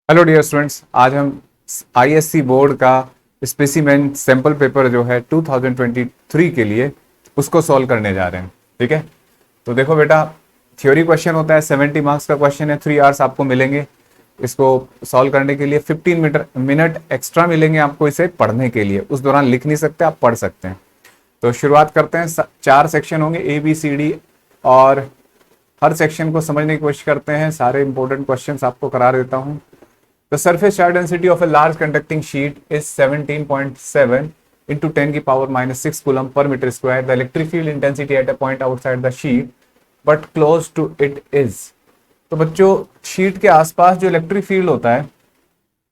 Hello dear students, आज हम ISC board का स्पेसिमेन सैंपल पेपर जो है 2023 के लिए उसको सॉल्व करने जा रहे हैं। ठीक है, तो देखो बेटा, थ्योरी क्वेश्चन होता है, 70 मार्क्स का क्वेश्चन है, 3 आवर्स आपको मिलेंगे इसको सॉल्व करने के लिए। 15 मिनट एक्स्ट्रा मिलेंगे आपको इसे पढ़ने के लिए। उस दौरान लिख नहीं सकते, आप पढ़ सकते हैं। तो शुरुआत करते हैं। 4 सेक्शन होंगे, ABCD, और हर सेक्शन को समझने की कोशिश करते हैं। सारे इंपॉर्टेंट क्वेश्चंस आपको करा देता हूं। The surface charge density of a large conducting sheet is 17.7 into 10 की power minus 6 coulomb per meter square. The electric field intensity at a point outside the sheet but close to it is. तो बच्चों, sheet के आसपास जो electric field होता है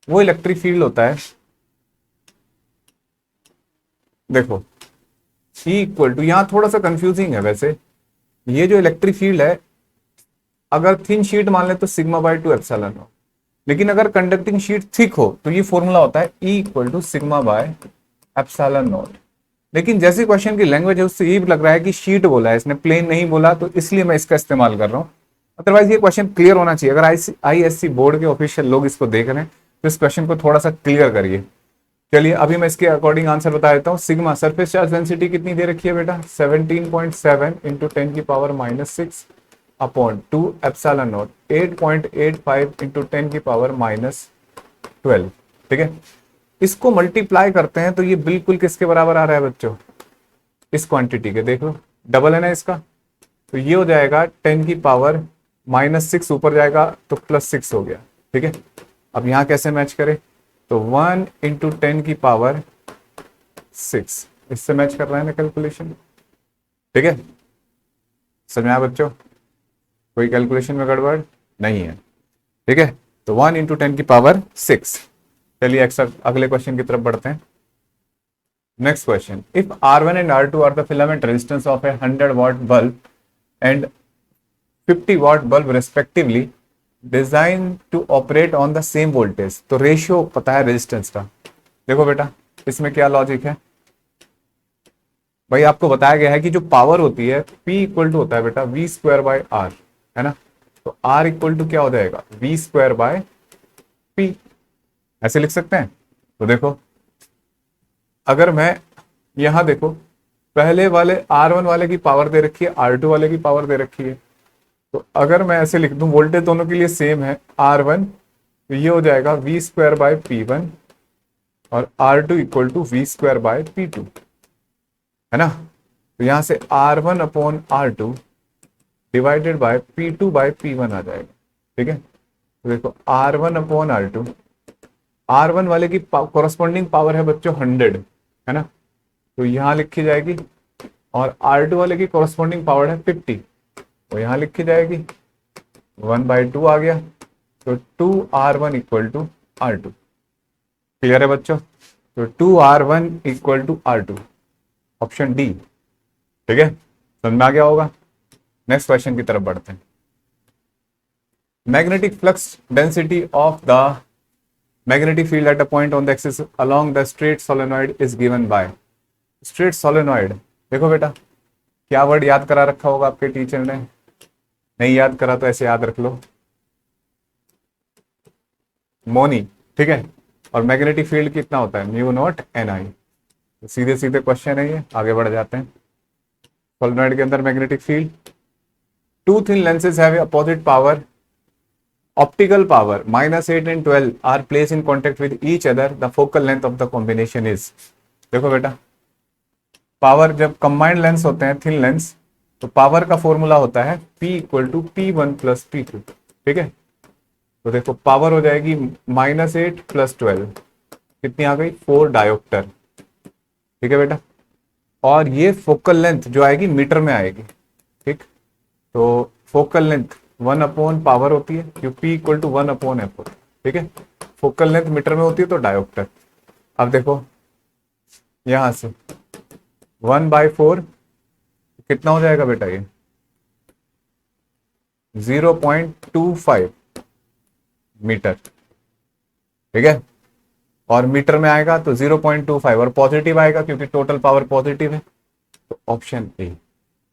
वो electric field होता है, देखो, E इक्वल टू, यहां थोड़ा सा कंफ्यूजिंग है वैसे। ये जो इलेक्ट्रिक फील्ड है, अगर थिन शीट मान ले तो सिग्मा बाय 2 एप्सिलॉन हो, लेकिन अगर कंडक्टिंग शीट थिक हो तो ये फॉर्मूला होता है E equal to sigma by epsilon nought. लेकिन जैसे क्वेश्चन की लैंग्वेज है उससे ये भी लग रहा है कि शीट बोला है इसने, प्लेन नहीं बोला, तो इसलिए मैं इसका इस्तेमाल कर रहा हूं। अदरवाइज ये क्वेश्चन क्लियर होना चाहिए। अगर आईएससी बोर्ड के ऑफिशियल लोग इसको देख रहे हैं तो इस क्वेश्चन को थोड़ा सा क्लियर करिए। चलिए अभी मैं इसके अकॉर्डिंग आंसर बता देता हूँ। सिग्मा सरफेस चार्ज डेंसिटी कितनी दे रखी है बेटा? 17.7 इंटू 10 की power minus 6 upon 2 epsilon not 8.85 into 10 की पावर माइनस 12। ठीक है, इसको मल्टीप्लाई करते हैं तो ये बिल्कुल किसके बराबर आ रहा है बच्चों? इस क्वांटिटी के, देख लो, डबल है ना इसका, तो ये हो जाएगा 10 की पावर माइनस 6, ऊपर जाएगा तो प्लस 6 हो गया। ठीक है, अब यहां कैसे मैच करें? तो 1 इंटू 10 की पावर 6, इससे मैच कर रहा है ना कैलकुलेशन। ठीक है, समझ में आया बच्चों? कोई कैलकुलेशन में गड़बड़ नहीं है। ठीक है, तो 1 इंटू 10 की पावर 6। चलिए अगले क्वेश्चन की तरफ बढ़ते हैं। Next question, if R1 and R2 are the filament resistance of a 100 watt bulb and 50 watt bulb respectively, design to operate on the same voltage. तो रेशियो पता है रेजिस्टेंस का। देखो बेटा, इसमें क्या लॉजिक है भाई? आपको बताया गया है कि जो पावर होती है P इक्वल टू होता है बेटा V स्क्वायर बाय R, है ना? तो R इक्वल टू क्या हो जाएगा? V स्क्वायर बाय P, ऐसे लिख सकते हैं। तो देखो, अगर मैं यहां देखो, पहले वाले R1 वाले की पावर दे रखी है, R2 वाले की पावर दे रखी है, तो अगर मैं ऐसे लिख दूं, वोल्टेज दोनों के लिए सेम है R1, तो ये हो जाएगा V स्क्वायर बाय P1 और R2 equal to V square by P2, है ना? तो यहां से R1 upon R2 divided by P2 by P1 आ जाएगा। ठीक है, तो देखो R1 अपॉन R2, R1 वाले की कॉरस्पॉन्डिंग पावर है बच्चों 100, है ना? तो यहां लिखी जाएगी, और R2 वाले की कॉरस्पॉन्डिंग पावर है 50, तो यहां लिखी जाएगी 1/2 आ गया। तो 2R1 equal to R2। Clear है बच्चों? तो 2R1 equal to R2, option D. ठीक है, समझ में आ गया होगा। नेक्स्ट क्वेश्चन की तरफ बढ़ते हैं। Magnetic flux density of the magnetic field at a point on the axis along the straight solenoid is given by। straight solenoid, देखो बेटा, क्या वर्ड याद करा रखा होगा आपके टीचर ने? नहीं याद करा तो ऐसे याद रख लो, मोनी। ठीक है, और मैग्नेटिक फील्ड कितना होता है? म्यू नॉट एन आई। सीधे सीधे क्वेश्चन है ये, आगे बढ़ जाते हैं। सोलेनॉइड के अंदर magnetic field, two thin lenses have opposite power, optical power -8 and 12 are placed in contact with each other, the focal length of the combination is। देखो बेटा, पावर जब कंबाइंड लेंस होते हैं, थिन लेंस, तो power का formula होता है P equal to P1 plus P2। ठीक है, तो देखो पावर हो जाएगी -8 प्लस 12, कितनी आ गई? 4 डायोप्टर। ठीक है बेटा, और ये फोकल लेंथ जो आएगी मीटर में आएगी। ठीक, तो फोकल लेंथ 1 अपॉन पावर होती है, क्यों? P equal to 1 upon F होता है। ठीक है, फोकल लेंथ मीटर में होती है तो डायोप्टर। अब देखो यहां से 1/4 कितना हो जाएगा बेटा? ये 0.25 मीटर। ठीक है, और मीटर में आएगा तो 0.25, और पॉजिटिव आएगा क्योंकि टोटल पावर पॉजिटिव है, तो ऑप्शन ए।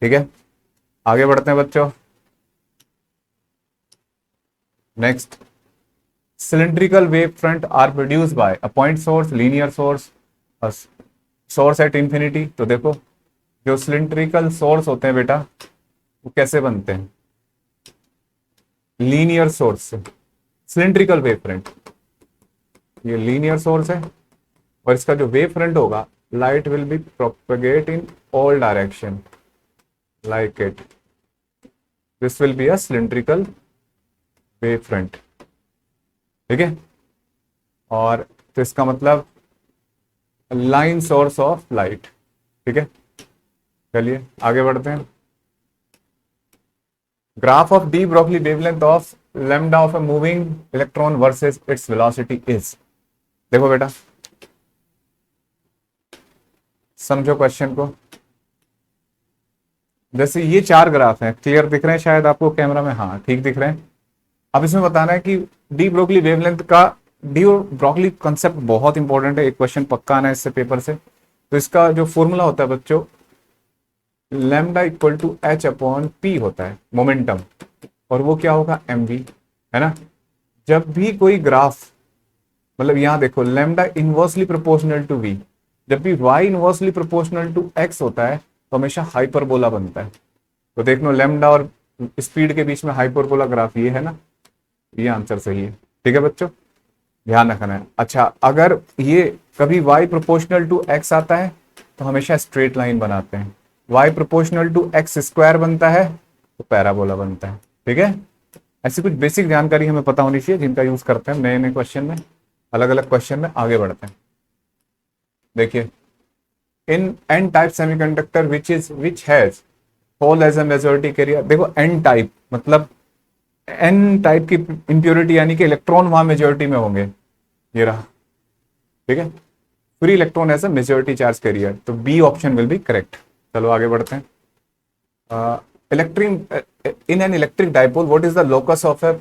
ठीक है, आगे बढ़ते हैं बच्चों। Next, cylindrical wave front are produced by a point source, linear source, a source at infinity। तो देखो जो सिलिंड्रिकल सोर्स होते हैं बेटा वो कैसे बनते हैं, लीनियर सोर्स से। सिलिंड्रिकल वेव फ्रंट, ये लीनियर सोर्स है और इसका जो वेव फ्रंट होगा, light will be propagate in all direction like it, this will be a cylindrical wave front, ठीक है। और तो इसका मतलब लाइन सोर्स ऑफ लाइट, ठीक है। चलिए आगे बढ़ते हैं। Graph of de Broglie wavelength of lambda of a moving electron versus its velocity is. देखो बेटा समझो क्वेश्चन को, जैसे ये 4 ग्राफ हैं, क्लियर दिख रहे हैं शायद आपको कैमरा में, हाँ ठीक दिख रहे हैं। अब इसमें बताना है कि डी ब्रोगली वेवलेंथ का, डी ब्रोगली कंसेप्ट बहुत इंपॉर्टेंट है, एक क्वेश्चन पक्का आना है इससे पेपर से। तो इसका जो फॉर्मूला होता है बच्चों, lambda equal to H upon P होता है मोमेंटम, और वो क्या होगा mv, है ना। जब भी कोई ग्राफ, मतलब यहां देखो lambda inversely proportional to v, जब भी y inversely proportional to x होता है तो हमेशा हाइपरबोला बनता है। तो देख लो लैम्डा और स्पीड के बीच में हाइपरबोला ग्राफ ये है ना, ये आंसर सही है, ठीक है बच्चों, ध्यान रखना है। अच्छा अगर ये कभी y प्रोपोर्शनल टू x आता है तो हमेशा स्ट्रेट लाइन बनाते हैं, y proportional to X square बनता है तो पैराबोला बनता है, ठीक है। ऐसी कुछ बेसिक जानकारी हमें पता होनी चाहिए जिनका यूज करते हैं नए नए क्वेश्चन में, अलग अलग क्वेश्चन में। आगे बढ़ते हैं, देखिए in N type semiconductor which has hole as a majority carrier. देखो एन टाइप मतलब एन टाइप की इंप्योरिटी, यानी कि इलेक्ट्रॉन वहां मेजॉरिटी में होंगे, ये रहा, ठीक है। Free electron as a majority charge carrier, तो B option will be correct. चलो आगे बढ़ते हैं। In an electric dipole what is the locus of a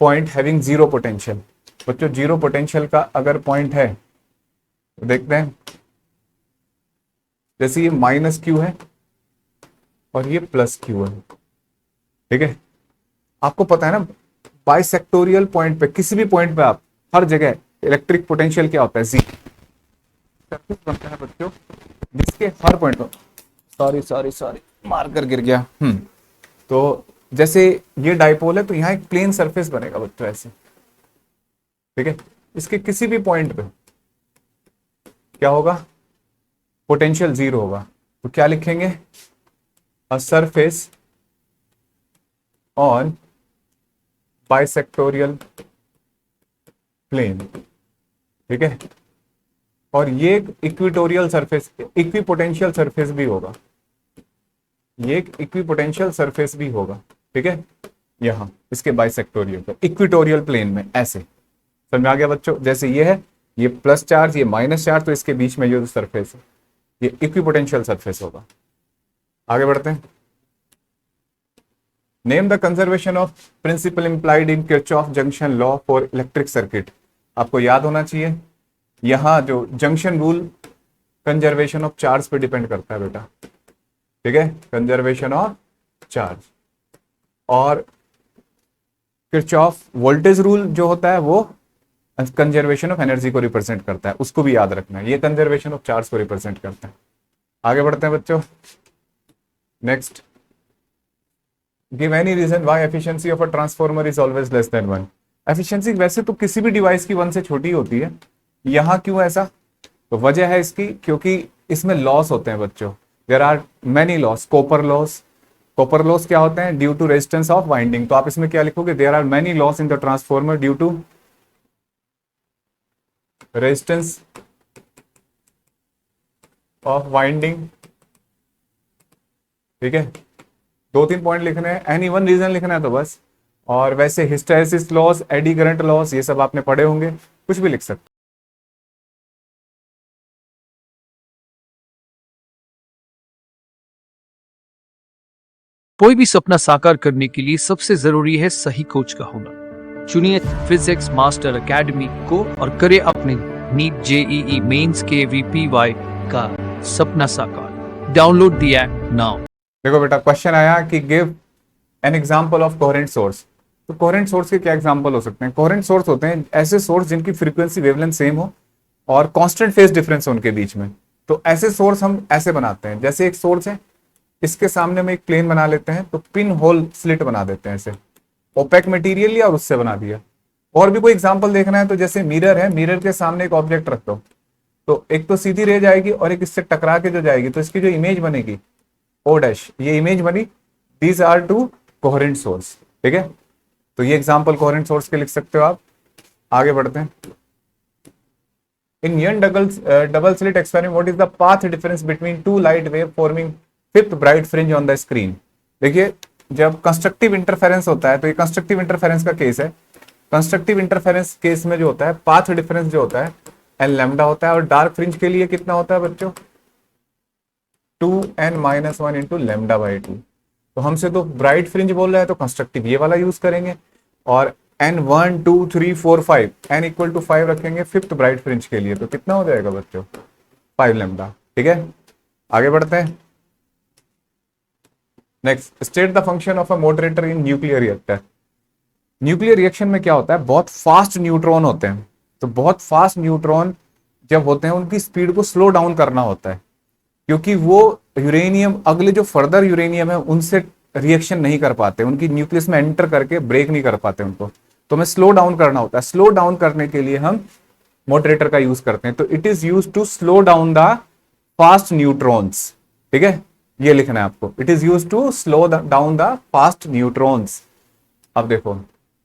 point having zero potential. बच्चों जीरो पोटेंशियल का अगर पॉइंट है तो देखते हैं, जैसे ये माइनस क्यू है और ये प्लस क्यू है, ठीक है। आपको पता है ना बाइसेक्टोरियल पॉइंट पे, किसी भी पॉइंट पे आप हर जगह इलेक्ट्रिक पोटेंशियल क्या होता है, जी बनता है बच्चों, जिसके हर पॉइंट पर, सॉरी मार्कर गिर गया। तो जैसे ये डाइपोल है तो यहाँ एक प्लेन सरफेस बनेगा बच्चों ऐसे, ठीक है। इसके किसी भी पॉइंट पे क्या होगा, पोटेंशियल जीरो होगा। तो क्या लिखेंगे, अ सरफेस ऑन बाइसेक्टोरियल प्लेन, ठीक है। और ये इक्विटोरियल सरफेस, इक्विपोटेंशियल सरफेस भी होगा, ये एक इक्विपोटेंशियल सरफेस भी होगा, ठीक है। यहां इसके बाइसेक्टोरियल पे इक्विटोरियल प्लेन में ऐसे, समझ में आ गया बच्चों। जैसे ये है, ये प्लस चार्ज, ये माइनस चार्ज, तो इसके बीच में जो सरफेस है ये इक्विपोटेंशियल सरफेस होगा। आगे बढ़ते हैं। Name the conservation of principle implied in Kirchhoff junction law for electric circuit. आपको याद होना चाहिए, यहां जो junction rule conservation of charge पे डिपेंड करता है बेटा, ठीक है, कंजर्वेशन ऑफ चार्ज। और किरचॉफ वोल्टेज रूल जो होता है वो कंजर्वेशन ऑफ एनर्जी को रिप्रेजेंट करता है, उसको भी याद रखना है, ये कंजर्वेशन ऑफ चार्ज को रिप्रेजेंट करता है। आगे बढ़ते हैं बच्चों, next, give any reason why efficiency of a transformer is always less than 1। Efficiency वैसे तो किसी भी डिवाइस की 1 से छोटी होती है, यहां क्यों ऐसा, तो वजह है इसकी क्योंकि इसमें लॉस होते हैं बच्चों, there are many loss. Copper loss, copper loss क्या होते हैं, due to resistance of winding. तो आप इसमें क्या लिखोगे, there are many loss in the transformer due to resistance of winding, ठीक है। 2-3 पॉइंट लिखने हैं, एनी वन रीजन लिखना है तो बस। और वैसे hysteresis loss, eddy current loss, ये सब आपने पढ़े होंगे, कुछ भी लिख सकते। कोई भी सपना साकार करने के लिए सबसे जरूरी है सही कोच का होना। चुनिए फिजिक्स मास्टर एकेडमी को और करें अपने नीट जेईई मेंस के VPY का सपना साकार। Download the app now. देखो बेटा क्वेश्चन आया कि give an example of coherent source. तो कोहेरेंट सोर्स के क्या एग्जांपल हो सकते हैं? कोहेरेंट सोर्स होते हैं ऐसे सोर्स जिनकी फ्रीक्वेंसी वेवलेंथ सेम हो और कांस्टेंट फेज डिफरेंस हो उनके बीच में। तो ऐसे सोर्स हम ऐसे बनाते हैं, जैसे एक सोर्स है, इसके सामने में एक प्लेन बना लेते हैं, तो पिन होल स्लिट बना देते हैं ऐसे, ओपेक मटेरियल लिया और उससे बना दिया। और भी कोई एग्जांपल देखना है तो जैसे मिरर है, मिरर के सामने एक ऑब्जेक्ट रख दो, तो एक तो सीधी रह जाएगी और एक इससे टकरा के जो जाएगी, तो इसकी जो इमेज बनेगी ओ डैश, ये इमेज बनी। These are two coherent source, ठीक है। तो ये एग्जांपल कोहेरेंट सोर्स के लिख सकते हो आप। आगे बढ़ते हैं। इन यन double slit experiment what is the path difference between two light wave forming fifth bright fringe on the screen? देखिए, जब कंस्ट्रक्टिव इंटरफेरेंस होता है, तो ये कंस्ट्रक्टिव इंटरफेरेंस का केस है। कंस्ट्रक्टिव इंटरफेरेंस केस में जो होता है, पाथ डिफरेंस जो होता है एन लैम्डा होता है, और डार्क फ्रिंज के लिए कितना होता है बच्चों? 2n-1 into lambda by 2। तो हमसे तो ब्राइट फ्रिंज बोल रहा है, तो कंस्ट्रक्टिव ये वाला यूज करेंगे, और n1 2 3 4 5 n इक्वल टू 5 रखेंगे फिफ्थ ब्राइट फ्रिंज के लिए, तो कितना हो जाएगा बच्चों? 5 लैम्डा, ठीक है। आगे बढ़ते हैं। Next, state the function of a moderator in nuclear reactor. Nuclear reaction में क्या होता है, बहुत फास्ट न्यूट्रॉन होते हैं, तो बहुत फास्ट न्यूट्रॉन जब होते हैं उनकी स्पीड को स्लो डाउन करना होता है, क्योंकि वो यूरेनियम, अगले जो फर्दर यूरेनियम है उनसे रिएक्शन नहीं कर पाते, उनकी न्यूक्लियस में एंटर करके ब्रेक नहीं कर पाते उनको, तो हमें स्लो डाउन करना होता है। स्लो डाउन करने के लिए हम मॉडरेटर का यूज करते हैं, तो it is use to slow down the fast neutrons, ठीक है, ये लिखना है आपको। It is use to slow down the fast neutrons. अब देखो,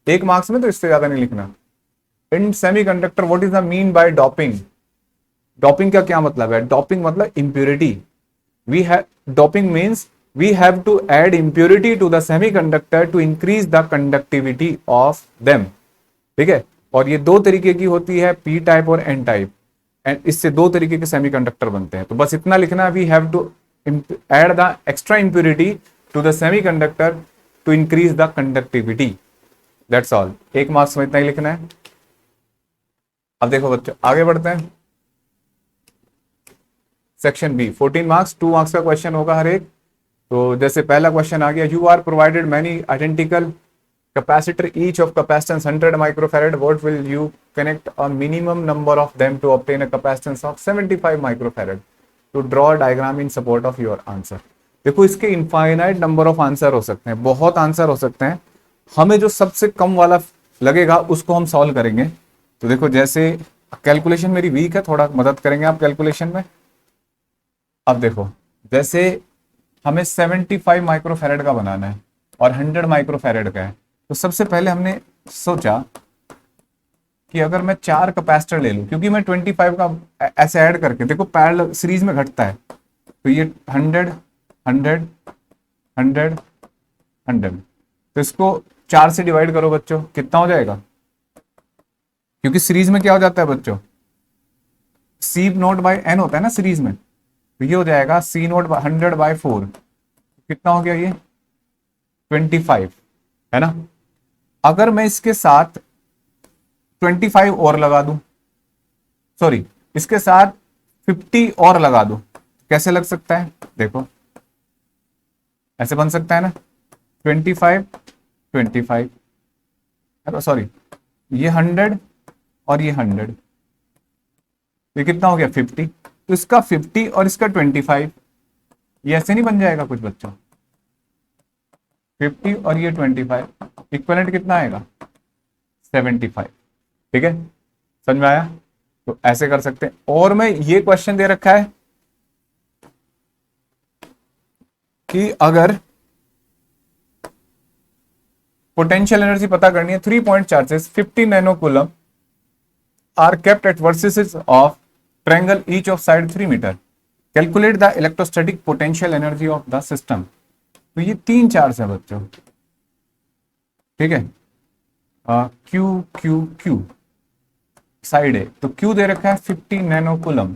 एक मार्क्स में तो इससे ज्यादा नहीं लिखना। In semiconductor what is the mean by doping? Doping का क्या मतलब है? डॉपिंग मतलब impurity. We have, doping means we have to add impurity to the semiconductor to increase the conductivity of them, ठीक है। और ये दो तरीके की होती है, पी टाइप और एन टाइप, एंड इससे दो तरीके के सेमीकंडक्टर बनते हैं। तो बस इतना लिखना है, we have to add the extra impurity to the semiconductor to increase the conductivity, that's all. एक मार्क्स में इतना ही लिखना है। अब देखो बच्चों, आगे बढ़ते हैं। सेक्शन बी, 14 मार्क्स, 2 मार्क्स का क्वेश्चन होगा हर एक। तो जैसे पहला क्वेश्चन आ गया, you are provided many identical capacitor each of capacitance 100 microfarad, what will you connect a minimum number of them to obtain a capacitance of 75 microfarad, to draw diagram in support of your answer. देखो, इसके infinite number of answer हो सकते हैं, बहुत answer हो सकते हैं, हमें जो सबसे कम वाला लगेगा उसको हम सॉल्व करेंगे। तो देखो, जैसे कैलकुलेशन मेरी वीक है, थोड़ा मदद करेंगे आप कैलकुलेशन में। अब देखो, जैसे हमें 75 माइक्रोफैरेड का बनाना है और 100 माइक्रोफैरेड का है, तो सबसे पहले हमने सोचा कि अगर मैं 4 कैपेसिटर ले लूं, क्योंकि मैं 25 का ऐसे ऐड करके, देखो पैरेलल सीरीज में घटता है, तो ये 100 100 100 100, तो इसको 4 से डिवाइड करो बच्चों, कितना हो जाएगा? क्योंकि सीरीज में क्या हो जाता है बच्चों, सी नोट बाय एन होता है ना सीरीज में, तो ये हो जाएगा सी नोट 100 बाय 4, कितना हो गया ये? 25, है ना। अगर मैं इसके साथ 25 और लगा दूं, सॉरी, इसके साथ 50 और लगा दूं, कैसे लग सकता है? देखो, ऐसे बन सकता है ना, 25 25, सॉरी, ये 100 और ये 100, ये कितना हो गया? 50। तो इसका 50 और इसका 25, ये ऐसे नहीं बन जाएगा कुछ बच्चों? 50 और ये 25, इक्विवेलेंट कितना आएगा? 75, ठीक है, समझ में आया? तो ऐसे कर सकते हैं। और मैं ये क्वेश्चन दे रखा है कि अगर पोटेंशियल एनर्जी पता करनी है, 3 point charges 50 nano coulomb are kept at vertices of triangle each of side 3 metre, calculate the electrostatic potential energy of the system. तो ये 3 चार्ज है बच्चों, ठीक है, क्यू क्यू क्यू साइड है, तो क्यू दे रखा है 50 नैनो कूलम,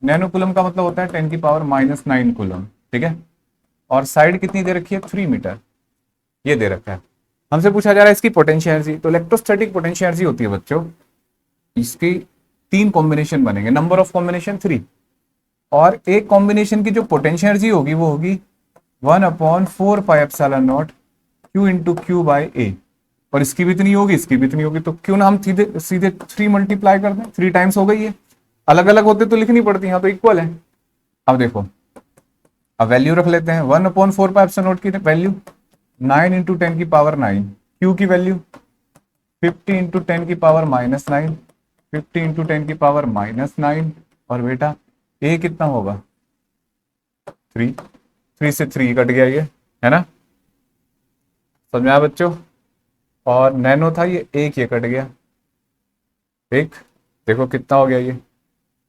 नैनो कूलम का मतलब होता है 10⁻⁹ कूलम, ठीक है, और साइड कितनी दे रखी है? 3 मीटर, ये दे रखा है। हमसे पूछा जा रहा है इसकी पोटेंशियल एनर्जी। तो इलेक्ट्रोस्टैटिक पोटेंशियल एनर्जी होती है बच्चों, इसकी 3 कॉम्बिनेशन बनेंगे, नंबर ऑफ कॉम्बिनेशन 3, और एक कॉम्बिनेशन की जो पोटेंशियल एनर्जी होगी वो होगी 1/4 pi epsilon not Q into Q by A, और इसकी भी इतनी होगी, इसकी भी इतनी होगी, तो क्यों ना हम सीधे सीधे 3 मल्टीप्लाई कर दें, 3 टाइम्स हो गई है। अलग अलग होते तो लिखनी पड़ती, यहाँ तो इक्वल है। अब देखो, अब वैल्यू रख लेते हैं। 1/4 पाई एप्सिलॉन नॉट की वैल्यू 9 इंटू 10 की पावर 9, क्यू की वैल्यू 50 इंटू 10 की पावर -9, 50 इंटू 10 की पावर -9, और बेटा ए कितना होगा 3, 3 से 3 कट गया ये, है ना, समझ में आया बच्चों। और नैनो था ये, एक ये कट गया, एक, देखो कितना हो गया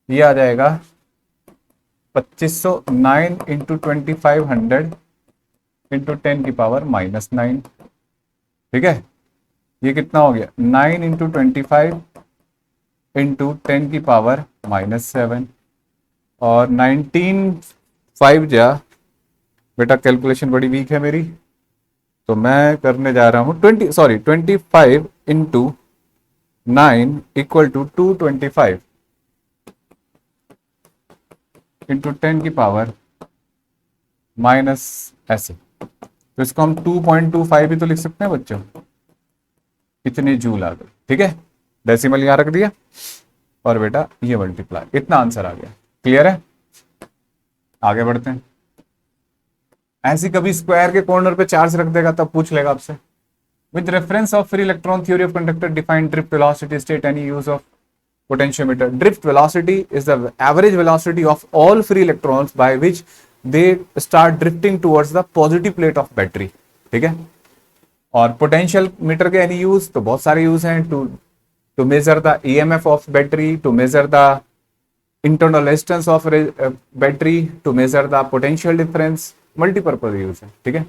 ये आ जाएगा 2500, 9 इंटू 2500 इंटू 10 की पावर -9, ठीक है। ये कितना हो गया 9 इंटू 25 इंटू 10 की पावर -7, और 19 जा, बेटा कैलकुलेशन बड़ी वीक है मेरी, तो मैं करने जा रहा हूँ 25 इंटू 9 इक्वल टू 225 इंटू 10 की पावर माइनस ऐसे, तो इसको हम 2.25 भी तो लिख सकते हैं बच्चों, इतने जूल आ गए, ठीक है। डेसिमल यहां रख दिया, और बेटा ये मल्टीप्लाई, इतना आंसर आ गया। क्लियर है, आगे बढ़ते हैं। ऐसी कभी स्क्वायर के कॉर्नर पे चार्ज रख देगा तब पूछ लेगा आपसे, with reference of free electron theory of conductor define drift velocity state any use of potentiometer. Drift velocity is the average velocity of all free electrons by which they start drifting towards the positive plate of battery, ठीक है। और potential meter के any use, तो बहुत सारे use हैं, to measure the EMF of battery, to measure the internal resistance of battery, to measure the potential difference, multipurpose use है, ठीक है।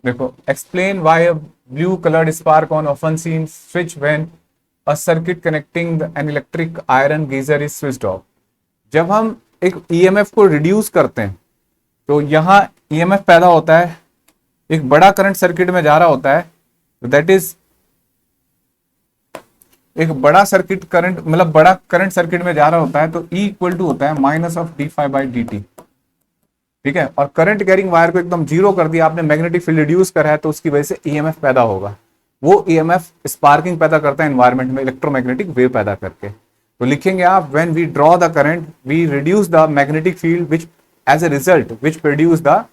देखो, explain why a blue coloured spark on often seen switch when a circuit connecting an electric iron geyser is switched off. जब हम एक EMF को reduce करते हैं तो यहां ईएमएफ पैदा होता है, एक बड़ा करंट सर्किट में जा रहा होता है, दैट इज एक बड़ा सर्किट करंट, मतलब बड़ा करंट सर्किट में जा रहा होता है, तो ई इक्वल टू होता है माइनस ऑफ d∅dt, ठीक है। और करंट कैरिंग वायर को एकदम जीरो कर दिया आपने, मैग्नेटिक फील्ड रिड्यूस करा है, तो उसकी वजह से ईएमएफ पैदा होगा। वो ईएमएफ स्पार्किंग पैदा करता है एनवायरमेंट में, इलेक्ट्रोमैग्नेटिक वेव पैदा करके। तो लिखेंगे आप, when we draw the current we reduce the magnetic field which as a result which produce the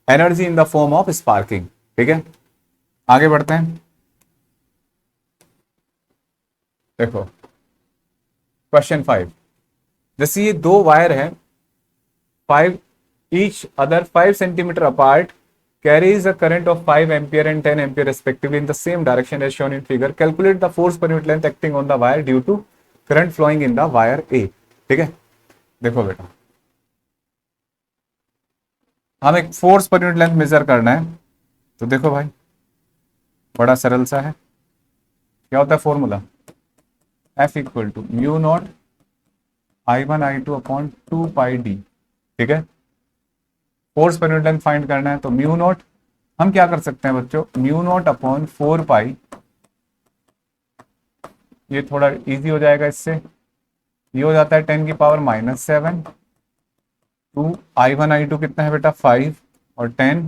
energy in the form of sparking, ठीक है। आगे बढ़ते हैं। देखो क्वेश्चन 5, जैसे ये दो वायर है 5 each other 5 centimeter apart, carries a current of 5 ampere and 10 ampere respectively in the same direction as shown in figure. Calculate the force per unit length acting on the wire due to current flowing in the wire A, ठीक है। देखो बेटा, हम एक force per unit length major करना है, तो देखो भाई बड़ा सरल सा है, क्या होता है formula, F equal to mu nought I1 I2 upon 2 pi D, ठीक है। Force per unit length find करना है, तो म्यू नॉट हम क्या कर सकते हैं बच्चों, म्यू नॉट अपॉन 4 पाई, ये थोड़ा इजी हो जाएगा इससे, ये हो जाता है 10 की पावर -7, 2 I1 I2 कितना है बेटा 5, और 10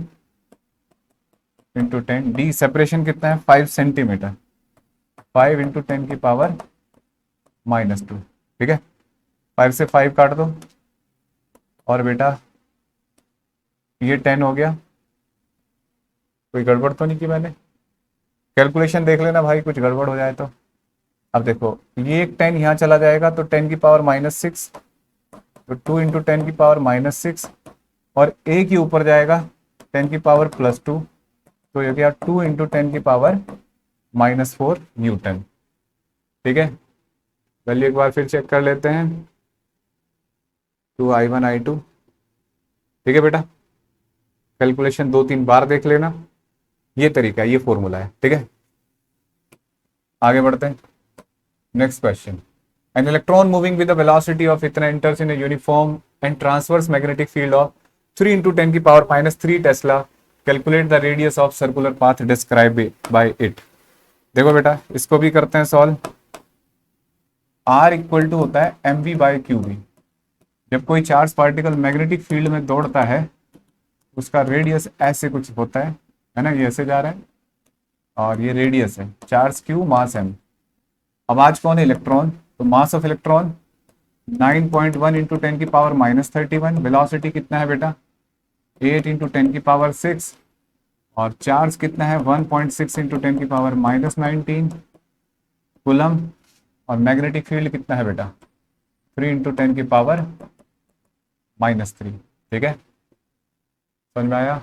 इंटू 10, डी सेपरेशन कितना है 5 सेंटीमीटर, 5 इंटू 10 की पावर -2, ठीक है। 5 से 5 काट दो, और बेटा ये 10 हो गया। कोई गड़बड़ तो नहीं की मैंने, कैलकुलेशन देख लेना भाई, कुछ गड़बड़ हो जाए तो। अब देखो ये एक 10 यहाँ चला जाएगा, तो 10 की पावर -6, तो 2 इंटू 10 की पावर -6, और एक ही ऊपर जाएगा 10 की पावर +2, तो ये गया 2 इंटू 10 की पावर -4 न्यूटन, ठीक है। वैल्यू एक बार फिर चेक कर लेते हैं, 2 I1 I2, ठीक है बेटा। कैलकुलेशन 2-3 बार देख लेना, ये तरीका है, ये फॉर्मूला है, ठीक है। आगे बढ़ते हैं। Next question, an electron moving with the velocity of इतना enters in a uniform and transverse magnetic field of 3 into 10 की power -3 tesla, calculate the radius of circular path describe by it. देखो बेटा इसको भी करते हैं सॉल्व। R इक्वल टू होता है mv/qb। जब कोई चार्ज पार्टिकल मैग्नेटिक फील्ड में दौड़ता है उसका रेडियस ऐसे कुछ होता है, है ना, ये ऐसे जा रहा है और ये रेडियस है, चार्ज क्यू मास एम। अब आज कौन है इलेक्ट्रॉन, तो मास ऑफ इलेक्ट्रॉन 9.1 इंटू 10 की पावर -31, वेलोसिटी कितना है बेटा 8 इंटू 10 की पावर 6, और चार्ज कितना है 1.6 इंटू 10 की पावर -19 कूलम, और मैग्नेटिक फील्ड कितना है बेटा 3 इंटू 10 की पावर -3। ठीक है, समझ में आया।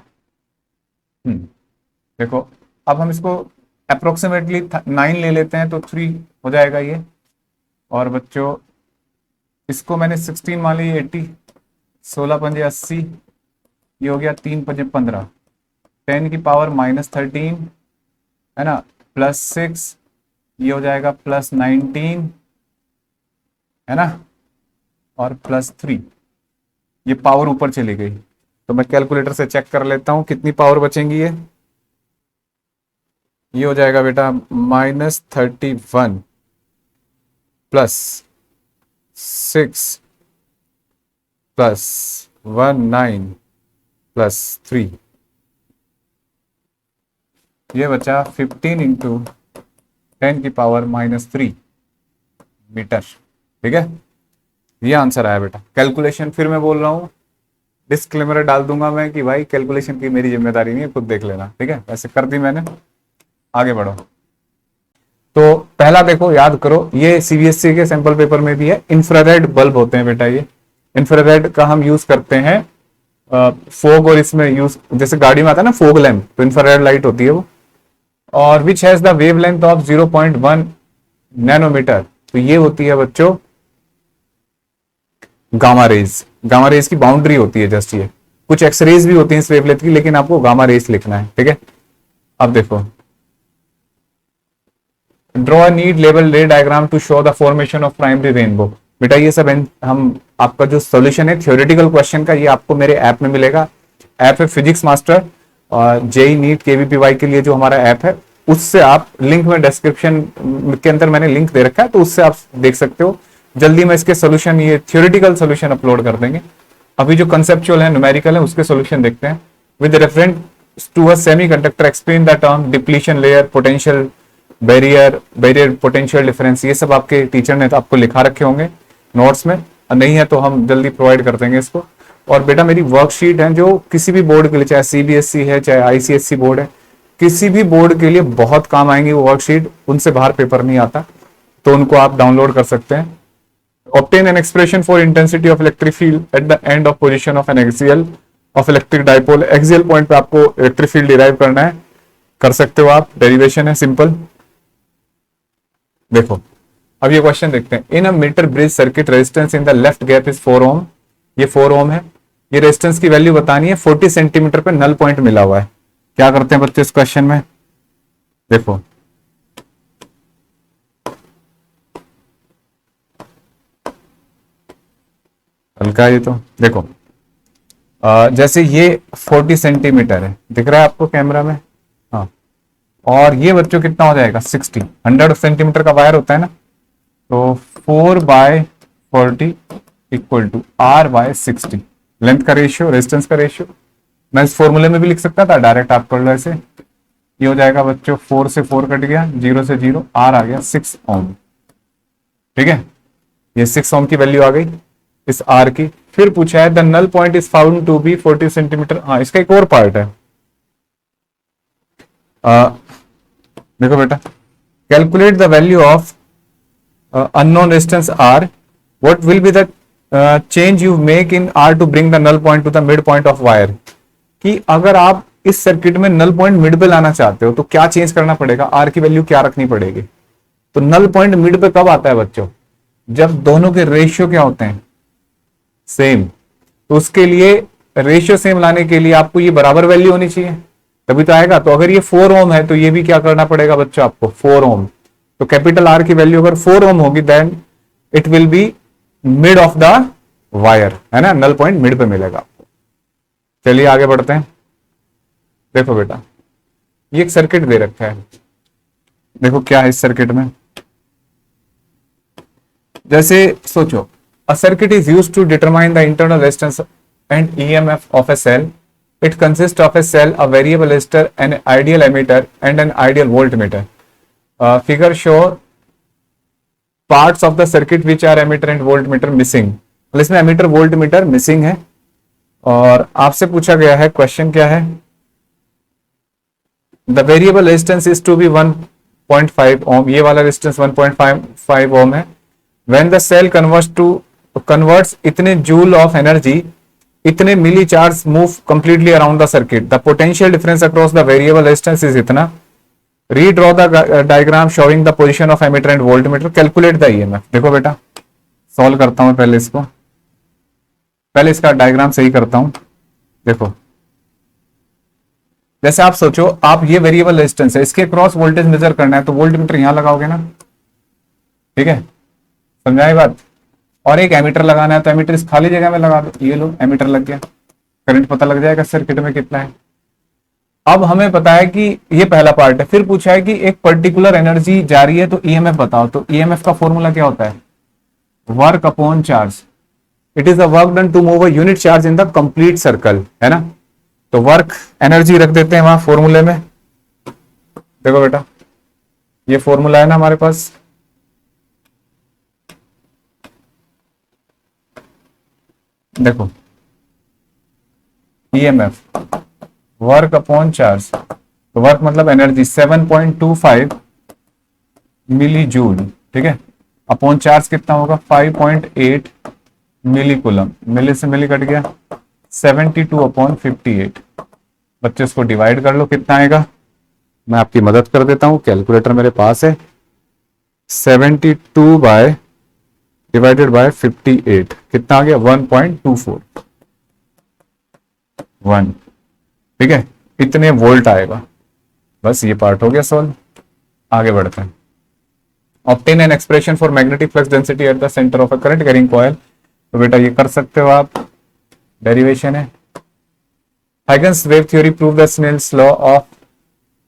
देखो अब हम इसको अप्रोक्सीमेटली 9 ले लेते हैं तो 3 हो जाएगा ये, और बच्चों इसको मैंने 16 मान ली 80, 16 पंजे 80, ये हो गया 3 पंजे 15, 10 की पावर -13 है ना, +6, ये हो जाएगा +19 है ना, और +3, ये पावर ऊपर चली गई। तो मैं कैलकुलेटर से चेक कर लेता हूं कितनी पावर बचेंगी। ये हो जाएगा बेटा -31 +6 +19 +3, ये बचा 15 इंटू 10 की पावर -3 मीटर। ठीक है, ये आंसर आया बेटा। कैलकुलेशन फिर मैं बोल रहा हूँ, डिस्क्लेमर डाल दूंगा मैं कि भाई कैलकुलेशन की मेरी जिम्मेदारी नहीं है, खुद देख लेना। ठीक है, वैसे कर दी मैंने, आगे बढ़ो। तो पहला देखो, याद करो, ये सीबीएसई के सैंपल पेपर में भी है, इंफ्रारेड बल्ब होते हैं बेटा। ये इंफ्रारेड का हम यूज करते हैं फोग, और इसमें यूज जैसे गाड़ी में आता है ना फोग लैंप, तो इंफ्रारेड लाइट होती है वो, और which has the wavelength of 0.1 nanometre. तो ये होती है बच्चों गामा रेज। गामा रेज की बाउंड्री होती है जस्ट ये, कुछ एक्सरेज भी होती है इस वेवलेंथ की, लेकिन आपको गामा रेज लिखना है। ठीक है, अब देखो, draw a neat level ray diagram to show the formation of primary rainbow. बेटा ये सब हम आपका जो सॉल्यूशन है थ्योरेटिकल क्वेश्चन का, ये आपको मेरे ऐप में मिलेगा। ऐप है फिजिक्स मास्टर, और जेई नीट केवीपीवाई के लिए जो हमारा ऐप है, उससे आप लिंक में डिस्क्रिप्शन के अंदर मैंने लिंक दे रखा है, तो उससे आप देख सकते हो। जल्दी में इसके सोल्यूशन, ये थ्योरेटिकल सोल्यूशन अपलोड कर देंगे। अभी जो कंसेप्चुअल है, न्यूमेरिकल है, उसके सोल्यूशन देखते हैं। With reference to a semiconductor explain the term depletion layer, potential barrier potential difference. ये सब आपके टीचर ने तो आपको लिखा रखे होंगे नोट्स में, और नहीं है तो हम जल्दी प्रोवाइड कर देंगे इसको। और बेटा मेरी वर्कशीट है जो किसी भी बोर्ड के लिए, चाहे सीबीएसई है चाहे आईसीएसई बोर्ड है, किसी भी बोर्ड के लिए बहुत काम आएंगी वो वर्कशीट। उनसे बाहर पेपर नहीं आता, तो उनको आप डाउनलोड कर सकते हैं। Obtain an expression for intensity of electric field at the end of position of N axial of electric dipole. Axial point पे आपको इलेक्ट्रिक फील्ड डिराइव करना है, कर सकते हो आप, डेरिवेशन है सिंपल। देखो अब ये क्वेश्चन देखते हैं। In a meter bridge circuit resistance in the left gap is 4 ohm. ये 4 ओम है। ये रेजिस्टेंस की वैल्यू बतानी है। 40 सेंटीमीटर पे नल पॉइंट मिला हुआ है। क्या करते हैं बच्चे इस क्वेश्चन में, देखो हल्का ये, तो देखो जैसे ये 40 सेंटीमीटर है, दिख रहा है आपको कैमरा में, हाँ, और ये बच्चों कितना हो जाएगा 60, 100 सेंटीमीटर का वायर होता है ना, तो 4/40 इक्वल टू R/60, लेंथ का रेशियो, रेजिस्टेंस का रेशियो। मैं इस फॉर्मूले में भी लिख सकता था, डायरेक्ट आप कर लो ऐसे। ये हो जाएगा बच्चों 4 से 4 कट गया, 0 से 0, R आ गया 6 ओम। ठीक है, ये 6 ओम की वैल्यू आ गई इस R की। फिर पूछा है the null point is found to be 40 centimetre. हाँ, इसका एक और पार्ट है, देखो बेटा, calculate the value of unknown resistance R, what will be the change you make in R to bring the null point to the mid point of wire. कि अगर आप इस सर्किट में नल पॉइंट मिड पे लाना चाहते हो तो क्या चेंज करना पड़ेगा, R की वैल्यू क्या रखनी पड़ेगी। तो नल पॉइंट मिड पे कब आता है बच्चों, जब दोनों के रेशियो क्या होते हैं, सेम। तो उसके लिए रेशियो सेम लाने के लिए आपको ये बराबर वैल्यू होनी चाहिए, तभी तो आएगा। तो अगर ये 4 ओम है तो ये भी क्या करना पड़ेगा बच्चों आपको, 4 ओम। तो कैपिटल R की वैल्यू अगर 4 ओम होगी then it will be mid of the wire, है ना, नल पॉइंट मिड पे मिलेगा आपको। चलिए आगे बढ़ते हैं। देखो बेटा, ये एक सर्किट दे रखा है, देखो क्या है इस सर्किट में। जैसे सोचो, a circuit is used to determine the internal resistance and EMF of a cell It consists of a cell, a variable resistor, an ideal emitter, and an ideal voltmeter. Figure show parts of the circuit which are emitter and voltmeter missing. मतलब इसमें emitter voltmeter missing है और आपसे पूछा गया है, question क्या है, the variable resistance is to be 1.5 ohm. ये वाला resistance 1.5 ohm है. When the cell converts इतने joule of energy, इतने milli charge move completely around the circuit, the potential difference across the variable resistance is इतना. Redraw the diagram showing the position of ammeter and voltmeter, calculate the EMF. देखो बेटा, solve करता हूं पहले इसको, पहले इसका डायग्राम सही करता हूं. देखो, जैसे आप सोचो, आप ये वेरिएबल रेजिस्टेंस है, इसके क्रॉस वोल्टेज मेजर करना है तो वोल्टमीटर यहां लगाओगे ना, ठीक है, समझाई बात. और एक एमीटर लगाना है तो एमीटर इस खाली जगह में लगा दो, ये लो एमीटर लग गया, करंट पता लग जाएगा सर्किट में कितना है. अब हमें पता है कि ये पहला पार्ट है. फिर पूछा है कि एक पर्टिकुलर एनर्जी जा रही है तो ईएमएफ बताओ. तो ईएमएफ का फॉर्मूला क्या होता है, work upon charge. It is the work done to move a unit charge in the complete circle, है ना. तो वर्क एनर्जी रख देते हैं वहां फॉर्मूले में. देखो बेटा, ये फॉर्मूला है ना हमारे पास, देखो ईएमएफ वर्क अपॉन चार्ज. तो वर्क मतलब एनर्जी 7.25 मिली जूल, ठीक है, अपॉन चार्ज कितना होगा 5.8 मिली कूलम. मिली से मिली कट गया, 72 अपॉन 58. बच्चे इसको डिवाइड कर लो, कितना आएगा. मैं आपकी मदद कर देता हूं, कैलकुलेटर मेरे पास है. 72 बाय डिवाइडेड बाय 58 कितना आ गया, 1.241, ठीक है, इतने वोल्ट आएगा. बस ये पार्ट हो गया सॉल्व. आगे बढ़ते हैं. Obtain an expression for magnetic flux density at the centre of a current carrying coil. तो बेटा ये कर सकते हो आप, डेरिवेशन है. Huygens wave theory prove the Snell's law of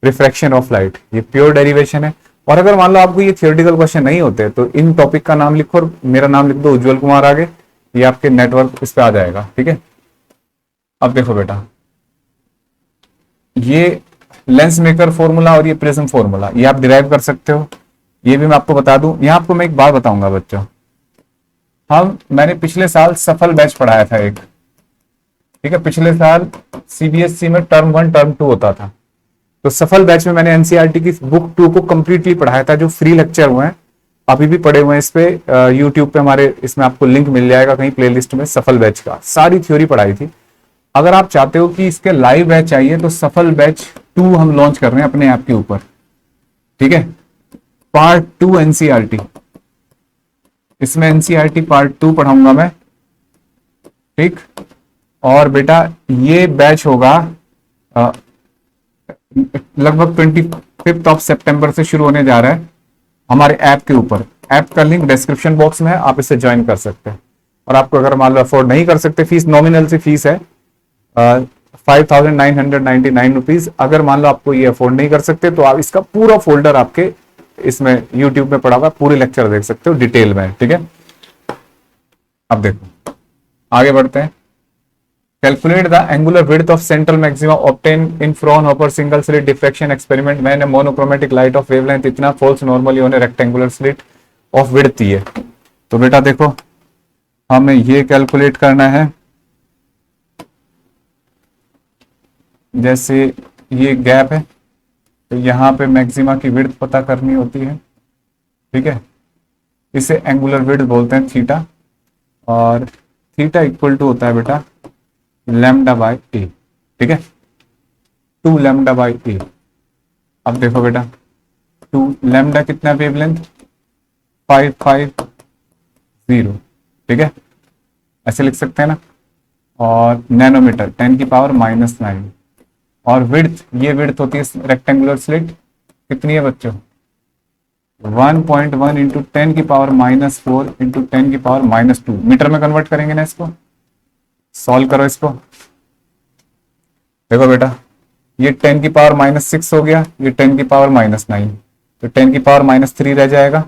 refraction of light. ये प्योर डेरिवेशन है. और अगर मान लो आपको ये थियोरेटिकल क्वेश्चन नहीं होते तो इन टॉपिक का नाम लिखो और मेरा नाम लिख दो, उज्जवल कुमार आगे, ये आपके नेटवर्क इस पे आ जाएगा, ठीक है. अब देखो बेटा, ये लेंस मेकर फॉर्मूला और ये प्रिज्म फॉर्मूला ये आप डिराइव कर सकते हो. ये भी मैं आपको बता दूं. यहां आपको मैं एक बात बताऊंगा बच्चों, मैंने पिछले साल सफल बैच पढ़ाया था एक, ठीक है. पिछले साल सीबीएसई में टर्म 1 टर्म 2 होता था. तो सफल बैच में मैंने एनसीईआरटी की बुक 2 को कंप्लीटली पढ़ाया था, जो फ्री लेक्चर हुए हैं, अभी भी पढ़े हुए हैं इस पे यूट्यूब पे हमारे, इसमें आपको लिंक मिल जाएगा कहीं प्लेलिस्ट में. सफल बैच का सारी थ्योरी पढ़ाई थी. अगर आप चाहते हो कि इसके लाइव बैच चाहिए तो सफल बैच 2 हम लॉन्च कर रहे हैं अपने ऐप के ऊपर, ठीक है. पार्ट 2 एनसीईआरटी, इसमें एनसीईआरटी पार्ट 2 पढ़ाऊंगा मैं, ठीक. और बेटा ये बैच होगा लगभग 25 सितंबर से शुरू होने जा रहा है हमारे ऐप के ऊपर. ऐप का लिंक डिस्क्रिप्शन बॉक्स में है, आप इसे ज्वाइन कर सकते हैं. और आपको अगर मान लो अफोर्ड नहीं कर सकते, फीस नॉमिनल सी फीस है 5,999 रुपीज. अगर मान लो आपको ये अफोर्ड नहीं कर सकते तो आप इसका पूरा फोल्डर आपके इसमें यूट्यूब में पड़ा हुआ, पूरे लेक्चर देख सकते हो डिटेल में, ठीक है. अब देखो आगे बढ़ते हैं. Calculate the angular width of central maxima obtained in Fraunhofer single slit diffraction experiment when a monochromatic light of wavelength इतना falls normally on a rectangular slit of width है. तो बेटा देखो, हमें ये कैलकुलेट करना है. जैसे ये गैप है तो यहाँ पे मैक्सिमा की विड्थ पता करनी होती है, ठीक है. इसे एंगुलर विड्थ बोलते हैं थीटा, और थीटा इक्वल टू होता है बेटा लैम्डा बाय ए, ठीक है, 2 लैम्डा बाय ए. अब देखो बेटा 2 लैम्डा कितना वेवलेंथ 550, ठीक है, ऐसे लिख सकते हैं ना. और नैनोमीटर 10⁻⁻⁹. और विड्थ, ये विड्थ होती है रेक्टेंगुलर स्लिट, कितनी है बच्चों 1.1 इंटू 10⁻⁻4 इंटू 10⁻2 मीटर में कन्वर्ट करेंगे ना इसको. सॉल्व करो इसको. देखो बेटा ये 10⁻⁻6 हो गया, ये 10⁻⁻9, तो 10⁻3 रह जाएगा.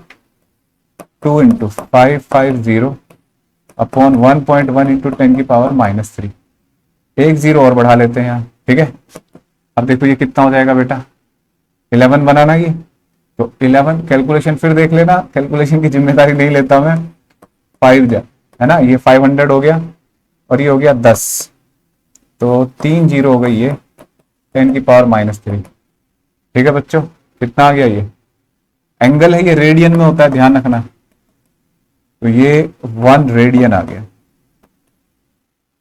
2 इंटू 550 अपॉन 1.1 इंटू 10⁻3. एक जीरो और बढ़ा लेते हैं यहाँ, ठीक है। अब देखो ये कितना हो जाएगा बेटा, 11 बनाना ये, तो 11 कैलकुलेशन फिर देख लेना, कैलकुलेशन की जिम्मेदारी नहीं लेता मैं। 5 जा है ना, ये 500 हो गया और ये हो गया 10, तो 3 जीरो हो गई ये 10 की पावर -3। ठीक है बच्चों, कितना आ गया ये, एंगल है ये रेडियन में होता है, ध्यान रखना। तो ये 1 रेडियन आ गया,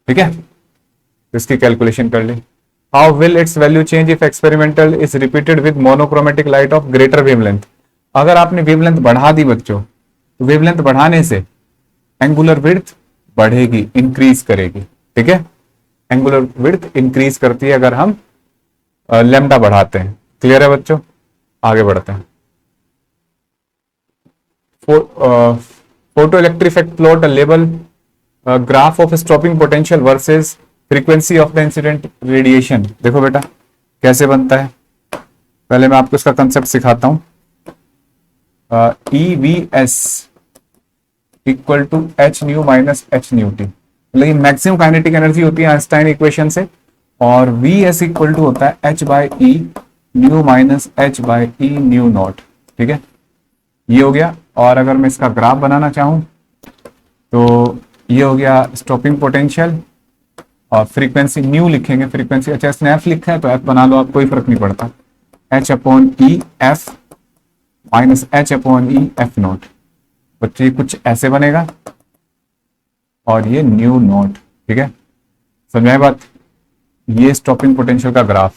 ठीक है। तो इसकी कैलकुलेशन कर ले। How will it's value change if experimental is repeated with monochromatic light of greater wavelength. अगर आपने वेवलेंथ बढ़ा दी बच्चों, तो वेवलेंथ बढ़ाने से एंगुलर विड्थ बढ़ेगी, इंक्रीज करेगी, ठीक है। एंगुलर विड्थ इंक्रीज करती है अगर हम लेमडा बढ़ाते हैं। क्लियर है बच्चों, आगे बढ़ते हैं। Photo electric effect plot a level graph of stopping potential versus frequency of the incident radiation. देखो बेटा कैसे बनता है, पहले मैं आपको इसका कंसेप्ट सिखाता हूं। EVS equal to H nu minus H nu T, मतलब ये मैक्सिमम काइनेटिक एनर्जी होती है आइंस्टाइन इक्वेशन से, और VS इक्वल टू होता है H by E new minus H by E new not, ठीक है। ये हो गया। और अगर मैं इसका ग्राफ बनाना चाहूं तो ये हो गया स्टॉपिंग पोटेंशियल, और फ्रीक्वेंसी न्यू लिखेंगे, फ्रीक्वेंसी अच्छा इसने एफ लिखा है तो एफ बना लो आप, कोई फर्क नहीं पड़ता। H upon E F minus H upon E F not. बच्चे कुछ ऐसे बनेगा और ये न्यू नॉट, ठीक है। समझाए बात, ये स्टॉपिंग पोटेंशियल का graph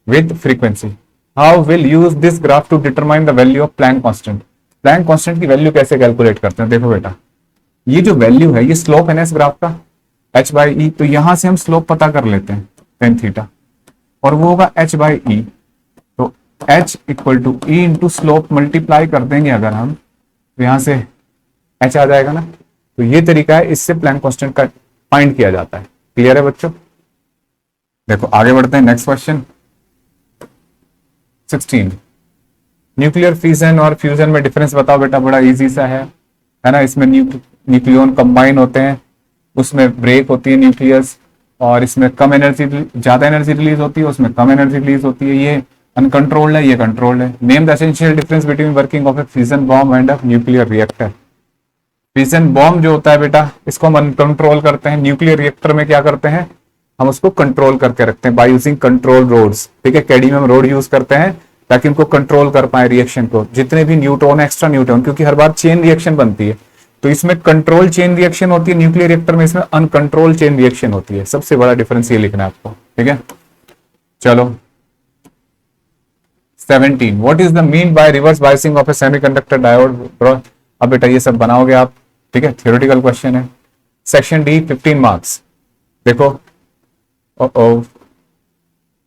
with frequency. How will use this graph to determine the value of Planck constant. Planck constant की वैल्यू कैसे कैलकुलेट करते हैं, देखो बेटा ये जो वैल्यू है ये स्लोप है ना इस ग्राफ का H बाई ई, तो यहां से हम स्लोप पता कर लेते हैं टेन थीटा, और वो होगा H बाई ई। तो H equal to E into slope multiply कर देंगे अगर हम, तो यहां से H आ जाएगा ना। तो ये तरीका है, इससे प्लैंक कांस्टेंट का फाइंड किया जाता है। क्लियर है बच्चों, देखो आगे बढ़ते हैं। नेक्स्ट क्वेश्चन 16, न्यूक्लियर फिजन और फ्यूजन में डिफरेंस बताओ बेटा। बड़ा इजी सा है ना। इसमें न्यूक्लियन कंबाइन होते हैं, उसमें ब्रेक होती है न्यूक्लियस, और इसमें कम एनर्जी, ज्यादा एनर्जी रिलीज होती है, उसमें कम एनर्जी रिलीज होती है। ये अनकंट्रोल्ड है, ये कंट्रोल्ड है। Name the essential difference between working of A fission bomb and a nuclear reactor. Fission bomb जो होता है बेटा, इसको हम अनकंट्रोल करते हैं। न्यूक्लियर रिएक्टर में क्या करते हैं, हम उसको कंट्रोल करके रखते हैं बाय यूजिंग कंट्रोल रोड्स, ठीक है। कैडमियम रोड यूज करते हैं ताकि उनको कंट्रोल कर पाए रिएक्शन को, जितने भी न्यूट्रॉन एक्स्ट्रा न्यूट्रॉन, क्योंकि हर बार चेन रिएक्शन बनती है, तो इसमें कंट्रोल चेन रिएक्शन होती है न्यूक्लियर रिएक्टर में, इसमें अनकंट्रोल चेन रिएक्शन होती है। सबसे बड़ा डिफरेंस ये लिखना है आपको, ठीक है। चलो 17, what is the mean bye reverse biasing of A semiconductor diode. अब बेटा ये सब बनाओगे आप, ठीक है, थ्योरेटिकल क्वेश्चन है। Section D 15 marks. देखो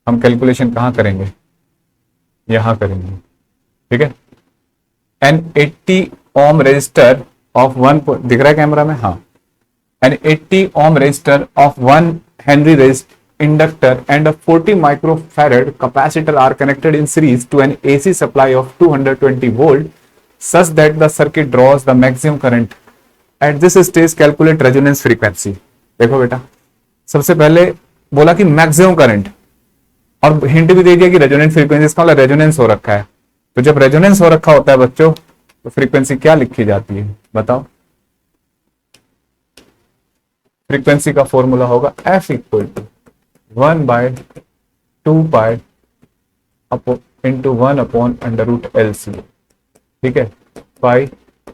हम कैलकुलेशन कहां करेंगे, यहां करेंगे, ठीक है। एन 80 ओम रेजिस्टर ऑफ 1, दिख रहा है कैमरा में, हाँ। An 80 ohm resistor of 1 henry inductor and a 40 microfarad capacitor are connected in series to an AC supply of 220 volt such that the circuit draws the maximum current. At this stage calculate resonance frequency. देखो बेटा सबसे पहले बोला कि maximum current, और hint भी दे दिया कि रेजोनेंस फ्रीक्वेंसी, इसका मतलब रेजोनेंस हो रखा है। तो जब रेजोनेंस हो रखा होता है बच्चों, तो फ्रीक्वेंसी क्या लिखी जाती है बताओ। फ्रीक्वेंसी का फॉर्मूला होगा F equal to 1/2 into 1 upon under root LC, ठीक है, बाई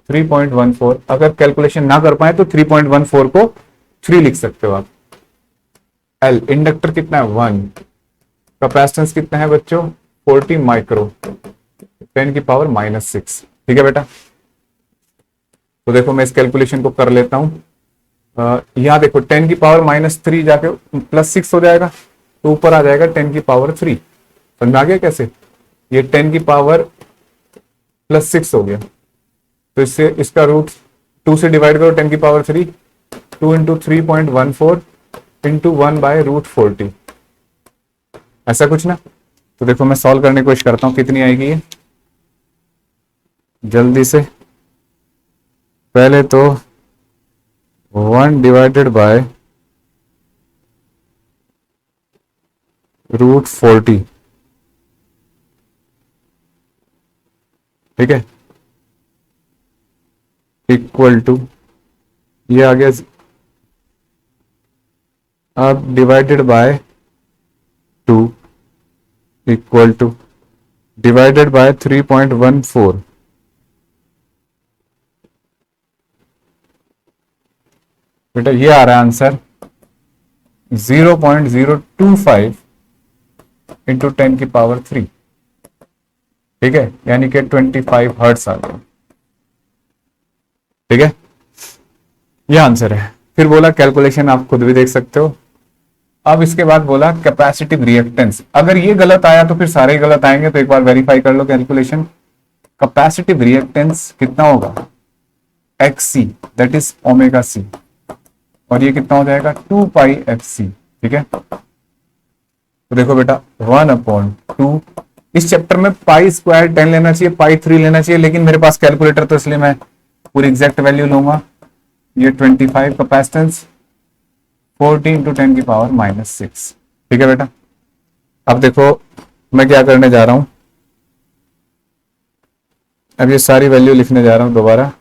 3.14। अगर कैलकुलेशन ना कर पाए तो 3.14 को 3 लिख सकते हो आप। L इंडक्टर कितना है 1, कैपेसिटेंस कितना है बच्चों 40 माइक्रो, 10 की पावर -6, ठीक है बेटा। तो देखो मैं इस कैलकुलेशन को कर लेता हूं। यहां देखो 10 की पावर -3 जाके +6 हो जाएगा, तो ऊपर आ जाएगा 10 की पावर 3। समझ आ गया कैसे, ये 10 की पावर +6 हो गया, तो इससे इसका रूट 2 से डिवाइड करो 10 की पावर 3, 2 इंटू 3.14 इंटू 1/√40, ऐसा कुछ ना। तो देखो मैं सॉल्व करने की कोशिश करता हूं, कितनी आएगी ये जल्दी से। पहले तो 1 डिवाइडेड बाय √40, ठीक है, इक्वल टू, ये आ गया, अब divided by 2 equal to divided by 3.14, बेटा ये आ रहा है आंसर 0.025 इंटू 10⁻3, ठीक है, यानी कि 25 हर्ट्स आ गया, ठीक है, ये आंसर है। फिर बोला कैलकुलेशन आप खुद भी देख सकते हो। अब इसके बाद बोला कैपेसिटिव रिएक्टेंस, अगर ये गलत आया तो फिर सारे ही गलत आएंगे, तो एक बार वेरीफाई कर लो कैलकुलेशन। कैपेसिटिव रिएक्टेंस कितना होगा, XC, that is omega C, और ये कितना हो जाएगा 2πfc, ठीक है। तो देखो बेटा 1/2, इस चैप्टर में π² 10 लेना चाहिए, π3 लेना चाहिए, लेकिन मेरे पास कैलकुलेटर तो इसलिए मैं पूरी एग्जैक्ट वैल्यू लूंगा। ये 25 कैपेसिटेंस 40 × 10⁻⁻6, ठीक है बेटा। अब देखो मैं क्या करने जा रहा हूं, अब ये सारी वैल्यू लिखने जा रहा हूं दोबारा।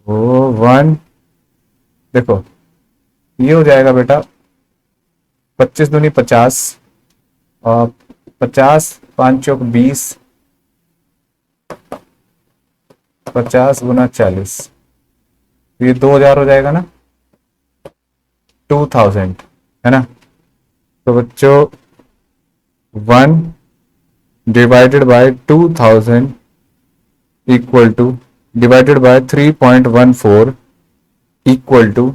वो 1, देखो ये हो जाएगा बेटा 25 दूनी 50, और 50 5 चौक 20, 50 × 40, ये 2000 हो जाएगा ना, 2000 है ना। तो बच्चों 1 divided by 2000 equal to divided by 3.14 equal to,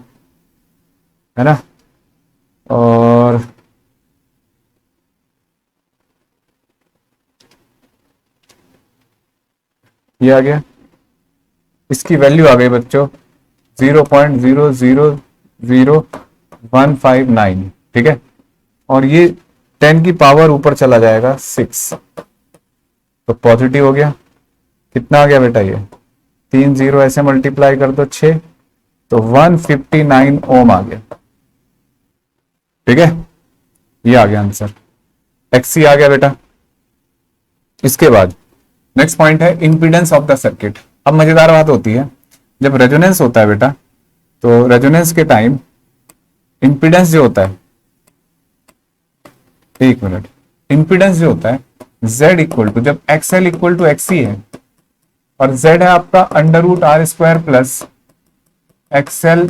है ना, और ये आ गया, इसकी वैल्यू आ गई बच्चों 0.000159, ठीक है, और ये 10 की पावर ऊपर चला जाएगा 6, तो पॉजिटिव हो गया। कितना आ गया बेटा, ये 3 0 ऐसे मल्टीप्लाई कर दो 6, तो 159 ओम आ गया, ठीक है, ये आ गया आंसर, XC आ गया बेटा। इसके बाद नेक्स्ट पॉइंट है इंपीडेंस ऑफ द सर्किट। अब मजेदार बात होती है, जब रेजोनेंस होता है बेटा, तो रेजोनेंस के टाइम इंपीडेंस जो होता है, एक मिनट, इंपीडेंस जो होता है Z इक्वल टू, जब XL इक्वल टू XC है और Z है आपका √R² plus XL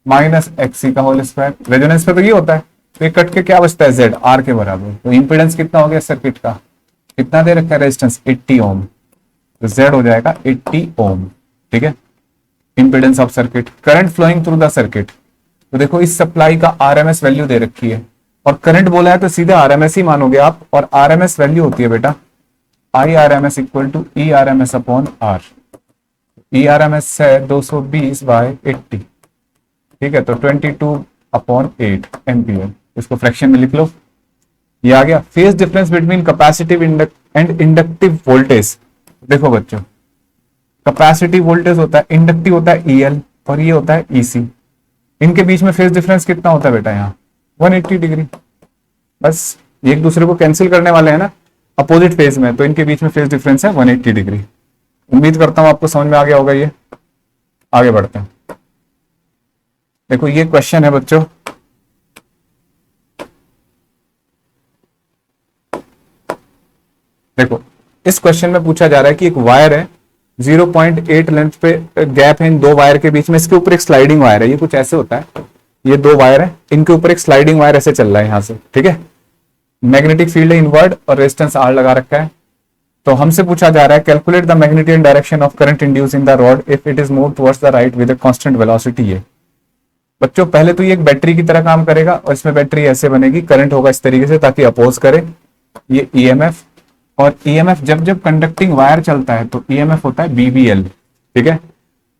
minus XC का होल स्क्वायर, रेजोनेंस पे तो ये होता है, तो ये कट के क्या बचता है Z, R के बराबर। तो इंपीडेंस कितना हो गया सर्किट का, कितना दे रखा है रेजिस्टेंस 80 ओम, तो Z हो जाएगा 80 ओम, ठीक है, impedance of circuit. Current flowing through the circuit, तो देखो इस सप्लाई का RMS वैल्यू दे रखी है, और करंट बोला है तो सीधे RMS ही मानोगे आप, और RMS वैल्यू होती है बेटा IRMS equal to ERMS upon R। ERMS है 220/80, ठीक है, तो 22/8 एम्पियर, इसको फ्रैक्शन में लिख लो, ये आ गया। Phase difference between capacitive and inductive voltage, देखो बच्चों कैपेसिटिव वोल्टेज होता है, इंडक्टिव होता है EL, और ये होता है EC, इनके बीच में फेज डिफरेंस कितना होता है बेटा, यहाँ 180 डिग्री, बस एक दूसरे को कैंसिल करने वाले हैं ना अपोजिट फेज में, तो इनके बीच में फेज डिफरेंस है 180 डिग्री। उम्मीद करता हूं आपको समझ में आ गया होगा। ये आगे बढ़ते हैं, देखो ये क्वेश्चन है बच्चों, देखो इस क्वेश्चन में पूछा जा रहा है कि एक वायर है 0.8 लेंथ पे गैप है इन दो वायर के बीच में, इसके ऊपर एक स्लाइडिंग वायर है, ये कुछ ऐसे होता है, ये दो वायर है, इनके ऊपर एक स्लाइडिंग वायर ऐसे चल रहा है यहां से, ठीक है, मैग्नेटिक फील्ड है इनवर्ड और रेजिस्टेंस R लगा रखा है। तो हमसे पूछा जा रहा है calculate the magnetic and direction of current induce in the rod if it is move towards the right with a constant velocity. ये बच्चों पहले तो ये एक बैटरी की तरह काम करेगा, और इसमें बैटरी ऐसे बनेगी, करंट होगा इस तरीके से ताकि अपोज करे, ये EMF, और EMF जब जब कंडक्टिंग वायर चलता है तो EMF होता है BBL, ठीक है,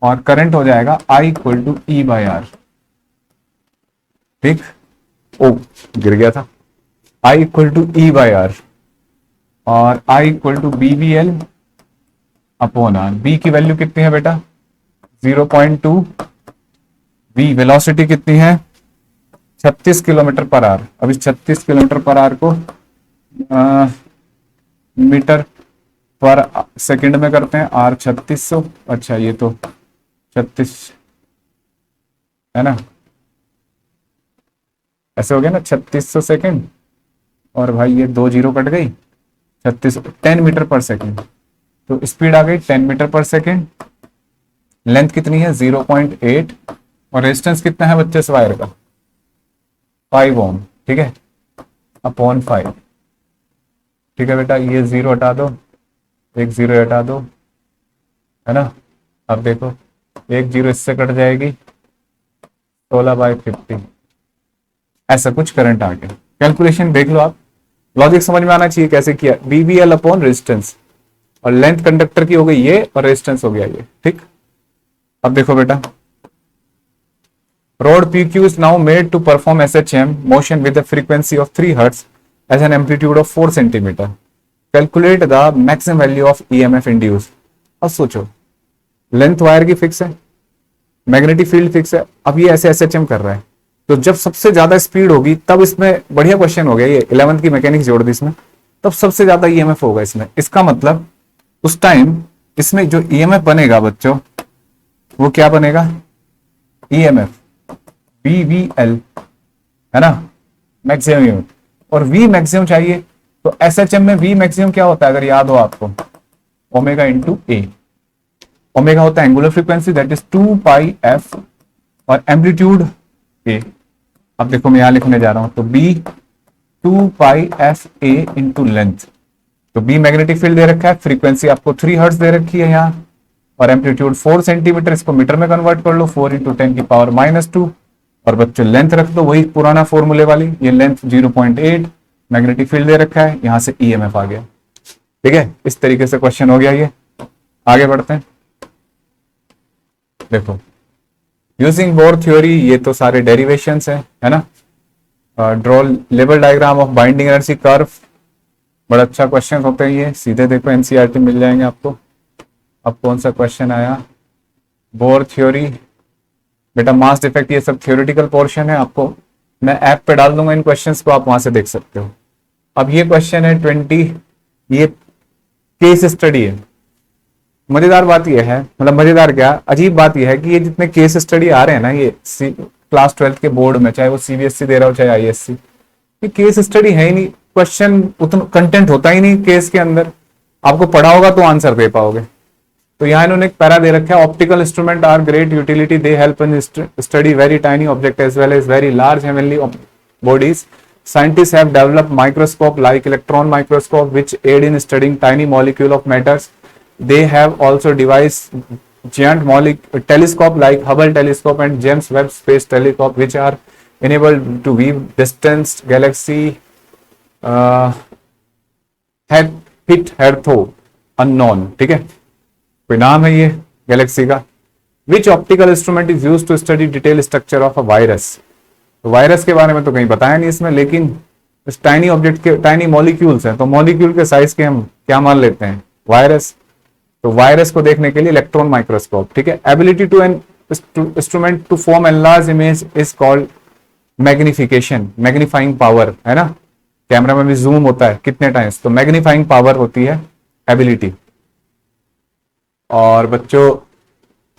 और करंट हो जाएगा I इक्वल टू E/R, ठीक, ओ गिर गया था, I इक्वल टू E/R, और I equal to BBL upon R। B की वैल्यू कितनी है बेटा 0.2, V वेलोसिटी कितनी है 36 किलोमीटर पर आवर। अब इस 36 किलोमीटर पर आवर को मीटर पर सेकंड में करते हैं, आर 3600। अच्छा ये तो 36 है ना, ऐसे हो गया ना 3600 सेकंड, और भाई ये 2 जीरो कट गई, 10 मीटर पर सेकंड। तो स्पीड आ गई 10 मीटर पर सेकंड। लेंथ कितनी है 0.8, और रेजिस्टेंस कितना है बच्चे इस वायर का 5 ओम, ठीक है, अपॉन 5। ठीक है बेटा, ये 0 हटा दो, एक 0 हटा दो, है ना। अब देखो एक 0 इससे कट जाएगी, 16/50, ऐसा कुछ करंट आ गया। कैलकुलेशन देख लो आप, लॉजिक समझ में आना चाहिए कैसे किया। BBL अपॉन रेजिस्टेंस, और लेंथ कंडक्टर की हो गई ये, और रेजिस्टेंस हो गया ये, ठीक। अब देखो बेटा, rod PQ is now made to perform SHM motion with a frequency of 3 Hz as an amplitude of 4 centimeter. Calculate the maximum value of EMF induced. अब सोचो, लेंथ वायर की फिक्स है, मैग्नेटिक फील्ड फिक्स है, अब ये ऐसे SHM कर रहा है, तो जब सबसे ज्यादा स्पीड होगी तब इसमें बढ़िया क्वेश्चन हो गया ये, 11th की मैकेनिक्स जोड़ दी इसमें, तब सबसे ज्यादा EMF होगा इसमें। इसका मतलब उस टाइम इसमें जो EMF बनेगा बच्चों, वो क्या बनेगा, EMF VVL, है ना, मैक्सिमम। और V मैक्सिमम चाहिए, तो SHM में V मैक्सिमम क्या होता है अगर याद हो आपको, ओमेगा इंटू ए। ओमेगा होता है angular frequency, that is 2πf, और एम्पलीट्यूड ए। अब देखो मैं यहां लिखने जा रहा हूं, तो B 2πf A into length. तो B मैग्नेटिक फील्ड दे रखा है, फ्रीक्वेंसी आपको 3 हर्ट्ज दे रखी है यहाँ, और एम्पलीट्यूड 4 सेंटीमीटर, इसको मीटर में कन्वर्ट कर लो, 4 × 10⁻²। और बच्चों लेंथ रख दो वही पुराना फॉर्मूले वाली, ये लेंथ 0.8, मैग्नेटिक फील्ड दे रखा है, यहां से EMF आ गया। ठीक है, इस तरीके से क्वेश्चन हो गया ये। आगे बढ़ते हैं, देखो यूजिंग बोर थ्योरी, ये तो सारे डेरिवेशंस है ना। Draw level diagram of binding energy curve, बड़ा अच्छा क्वेश्चन होते हैं ये, सीधे देखो NCERT मिल जाएंगे आपको। अब कौन सा क्वेश्चन आया, बोर थ्योरी, बेटा मास डिफेक्ट, ये सब थ्योरेटिकल पोर्शन है, आपको मैं ऐप पे डाल दूंगा इन क्वेश्चंस को, आप वहां से देख सकते हो। अब ये क्वेश्चन है 20, ये केस स्टडी है। मजेदार बात यह है, मतलब मजेदार क्या, अजीब बात यह है कि ये जितने केस स्टडी आ रहे हैं ना ये क्लास 12 के बोर्ड में, चाहे वो CBSE दे रहा हो चाहे ISC, ये केस स्टडी है ही नहीं। क्वेश्चन उतना कंटेंट होता ही नहीं केस के अंदर, आपको पढ़ा होगा तो आंसर दे पाओगे। तो यहाँ इन्होंने एक पैरा दे रखा है, optical instrument are great utility, they help in study very tiny object as well as very large heavenly bodies. Scientists have developed microscope like electron microscope which aid in studying tiny molecule of matters. They have also devised giant telescope like Hubble telescope and James Webb Space Telescope which are enabled to view distant galaxy hit heretho unknown। ठीक है, कोई नाम है ये Galaxy का। Which optical instrument is used to study detailed structure of a virus? तो virus के बारे में तो कहीं बताया नहीं इसमें, लेकिन इस टाइनी ऑब्जेक्ट के टाइनी मॉलिक्यूल्स हैं, तो मॉलिक्यूल के साइज के हम क्या मान लेते हैं, वायरस। तो वायरस को देखने के लिए इलेक्ट्रॉन माइक्रोस्कोप। ठीक है, ability to an instrument to form an large image is called magnification, magnifying power, है ना। कैमरा में भी जूम होता है कितने टाइम्स, तो मैग्नीफाइंग पावर होती है एबिलिटी। और बच्चों,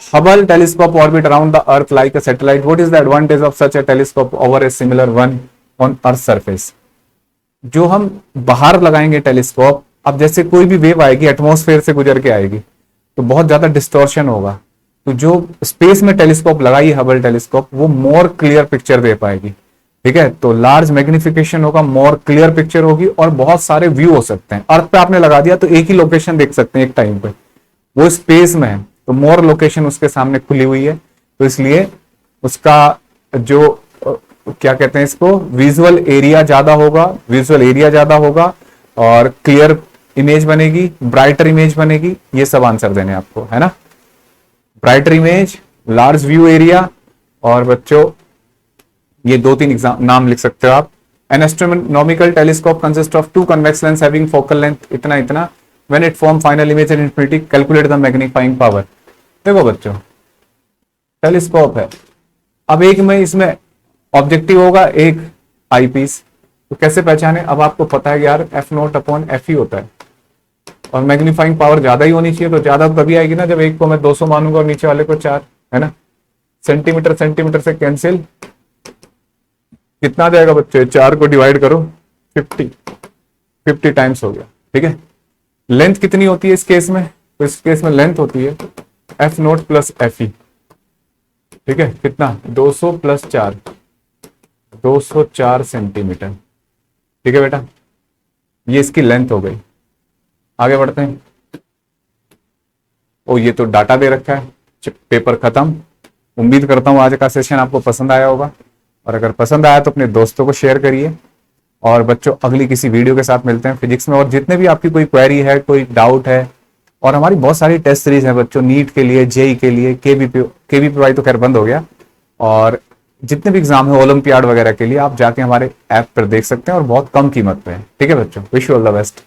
Hubble telescope orbit around the earth like a satellite. What is the advantage of such a telescope over a similar one on earth surface? जो हम बाहर लगाएंगे टेलीस्कोप, अब जैसे कोई भी वेव आएगी एटमॉस्फेयर से गुजर के आएगी तो बहुत ज्यादा डिस्टॉर्शन होगा, तो जो स्पेस में टेलीस्कोप लगाई हबल टेलीस्कोप वो मोर क्लियर पिक्चर दे पाएगी। ठीक है, तो लार्ज मैग्निफिकेशन होगा, मोर क्लियर पिक्चर होगी, और बहुत सारे व्यू हो सकते हैं। अर्थ पे आपने लगा दिया तो एक ही लोकेशन देख सकते हैं एक टाइम पे, वो स्पेस में है तो मोर लोकेशन उसके सामने खुली हुई है, तो इसलिए उसका जो क्या कहते हैं इसको, विजुअल एरिया ज्यादा होगा, और क्लियर इमेज बनेगी, ब्राइटर इमेज बनेगी। ये सब आंसर देने आपको, है ना। Brighter image, large view area, और बच्चों ये 2-3 एग्जाम नाम लिख सकते हो आप। N astronomical telescope consist of 2 convex lens having focal length इतना when it form final image in infinity, calculate the magnifying power। देखो बच्चों, टेलीस्कोप है, अब एक में इसमें ऑब्जेक्टिव होगा एक आई पीस, तो कैसे पहचाने? अब आपको पता है यार एफ नोट अपॉन एफ ही होता है, और मैग्नीफाइंग पावर ज्यादा ही होनी चाहिए, तो ज्यादा तभी आएगी ना जब एक को मैं 200 मानूंगा और नीचे वाले को 4, है ना। सेंटीमीटर सेंटीमीटर से कैंसिल, कितना आ जाएगा बच्चे? 4 को डिवाइड करो 50 टाइम्स हो गया, ठीक है। लेंथ कितनी होती है इस केस में? तो इस केस में लेंथ होती है F note plus F E, ठीक है। कितना? 200 प्लस 4, 204 सेंटीमीटर, ठीक है बेटा। ये इसकी लेंथ हो गई। आगे बढ़ते हैं। ओ ये तो डाटा दे रखा है, पेपर खत्म। उम्मीद करता हूं आज का सेशन आपको पसंद आया होगा, और अगर पसंद आया तो अपने दोस्तों को शेयर करिए। और बच्चों अगली किसी वीडियो के साथ मिलते हैं फिजिक्स में, और जितने भी आपकी कोई क्वेरी है, कोई डाउट है, और हमारी बहुत सारी टेस्ट सीरीज है बच्चों, नीट के लिए, जेई के लिए, केवीपीवाई तो खैर बंद हो गया, और जितने भी एग्जाम है ओलंपियाड वगैरह के लिए आप जाके हमारे ऐप पर देख सकते हैं, और बहुत कम कीमत पे है, ठीक है बच्चों। Wish you all the best.